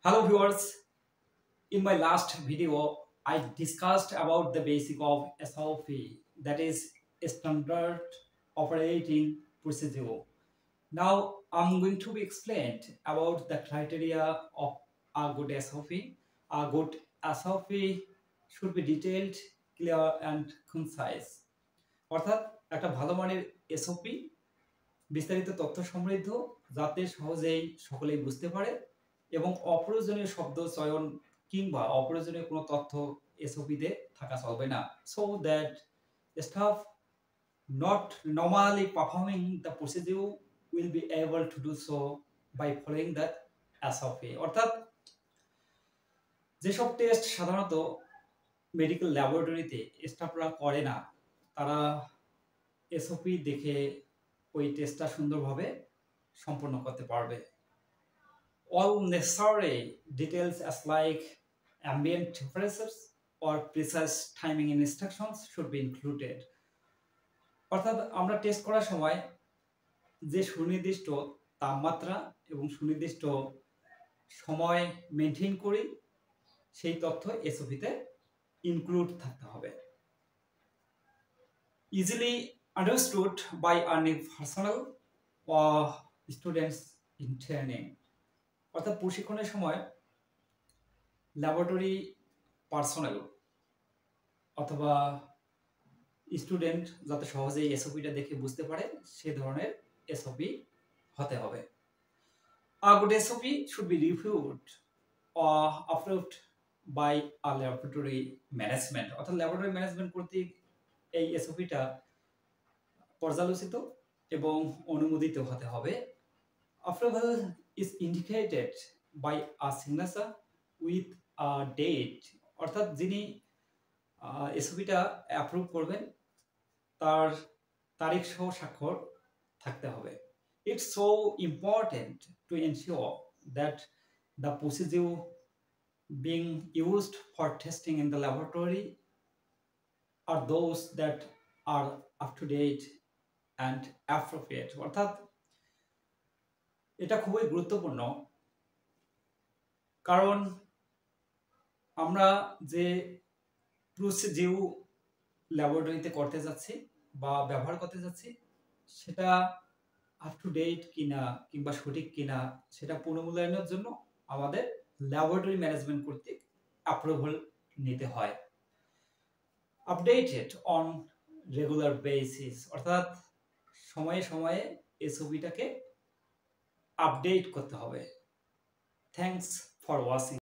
Hello viewers, in my last video I discussed about the basic of SOP, that is standard operating procedure. Now I'm going to be explained about the criteria of a good SOP. A good SOP should be detailed, clear and concise. অর্থাৎ একটা ভালো মানের SOP বিস্তারিত তথ্য সমৃদ্ধ, যাতে সহজেই সকলেই বুঝতে পারে এবং অপ্রয়োজনীয় শব্দ চয়ন কিংবা অপ্রয়োজনীয় কোনো তথ্য এসওপিতে থাকা চলবে না, so that staff not normally performing the procedure will be able to do so by following the SOP. অর্থাৎ যেসব টেস্ট সাধারণত মেডিকেল ল্যাবরেটরিতে স্টাফরা করে না, তারা এসওপি দেখে ওই টেস্টটা সুন্দরভাবে সম্পন্ন করতে পারবে। All necessary details as like ambient temperatures or precise timing instructions should be included. অর্থাৎ আমরা টেস্ট করার সময় যে সুনির্দিষ্ট তাপমাত্রা এবং সুনির্দিষ্ট সময় মেনটেন করি, সেই তথ্য এসওপিতে ইনক্লুড থাকতে হবে। Easily understood by any personnel or students in training. অর্থাৎ প্রশিক্ষণের সময় ল্যাবরেটরি পার্সোনেল অথবা স্টুডেন্ট যাতে সহজেই এসওপিটা দেখে বুঝতে পারে, সে ধরনের এসওপি হতে হবে। A good SOP should be reviewed or approved by a laboratory management. অর্থাৎ ল্যাবরেটরি ম্যানেজমেন্ট কর্তৃক এই এসওপিটা পর্যালোচিত এবং অনুমোদিত হতে হবে। Approval is indicated by a signature with a date. অর্থাৎ যিনি এসওপিটা অ্যাপ্রুভ করবেন তার তারিখ সহ স্বাক্ষর থাকতে হবে। It's so important to ensure that the procedure being used for testing in the laboratory are those that are up to date and appropriate. অর্থাৎ এটা খুবই গুরুত্বপূর্ণ, কারণ আমরা যে প্রসিডিউর ল্যাবরেটরিতে করতে যাচ্ছি বা ব্যবহার করতে যাচ্ছি, সেটা আপ টু ডেট কিনা কিংবা সঠিক কিনা সেটা পুনর্মূল্যায়নের জন্য আমাদের ল্যাবরেটরি ম্যানেজমেন্ট কর্তৃক অ্যাপ্রুভাল নিতে হয়। আপডেটেড অন রেগুলার বেসিস, অর্থাৎ সময়ে সময়ে এসওপিটাকে আপডেট করতে হবে। Thanks for watching.